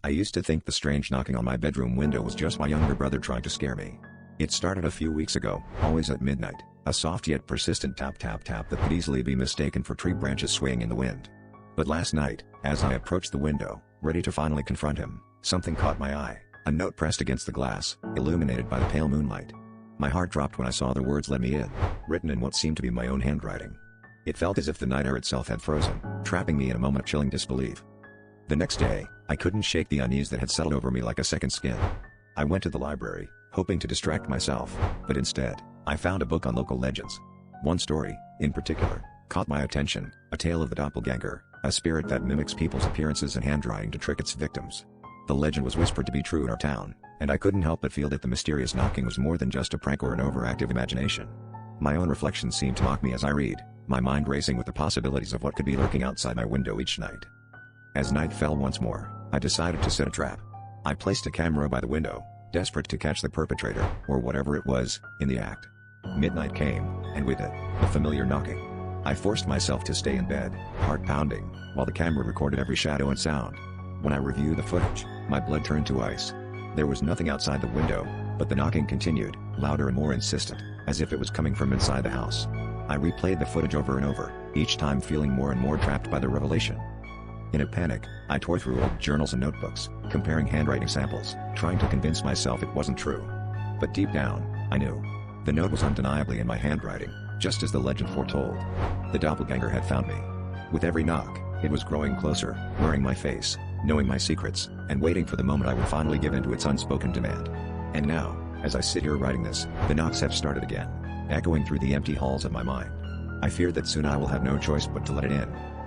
I used to think the strange knocking on my bedroom window was just my younger brother trying to scare me. It started a few weeks ago, always at midnight, a soft yet persistent tap tap tap that could easily be mistaken for tree branches swaying in the wind. But last night, as I approached the window, ready to finally confront him, something caught my eye, a note pressed against the glass, illuminated by the pale moonlight. My heart dropped when I saw the words "Let me in," written in what seemed to be my own handwriting. It felt as if the night air itself had frozen, trapping me in a moment of chilling disbelief. The next day, I couldn't shake the unease that had settled over me like a second skin. I went to the library, hoping to distract myself, but instead, I found a book on local legends. One story, in particular, caught my attention, a tale of the doppelganger, a spirit that mimics people's appearances and handwriting to trick its victims. The legend was whispered to be true in our town, and I couldn't help but feel that the mysterious knocking was more than just a prank or an overactive imagination. My own reflections seemed to mock me as I read, my mind racing with the possibilities of what could be lurking outside my window each night. As night fell once more, I decided to set a trap. I placed a camera by the window, desperate to catch the perpetrator, or whatever it was, in the act. Midnight came, and with it, the familiar knocking. I forced myself to stay in bed, heart pounding, while the camera recorded every shadow and sound. When I reviewed the footage, my blood turned to ice. There was nothing outside the window, but the knocking continued, louder and more insistent, as if it was coming from inside the house. I replayed the footage over and over, each time feeling more and more trapped by the revelation. In a panic, I tore through old journals and notebooks, comparing handwriting samples, trying to convince myself it wasn't true. But deep down, I knew. The note was undeniably in my handwriting, just as the legend foretold. The doppelganger had found me. With every knock, it was growing closer, wearing my face, knowing my secrets, and waiting for the moment I would finally give in to its unspoken demand. And now, as I sit here writing this, the knocks have started again, echoing through the empty halls of my mind. I fear that soon I will have no choice but to let it in.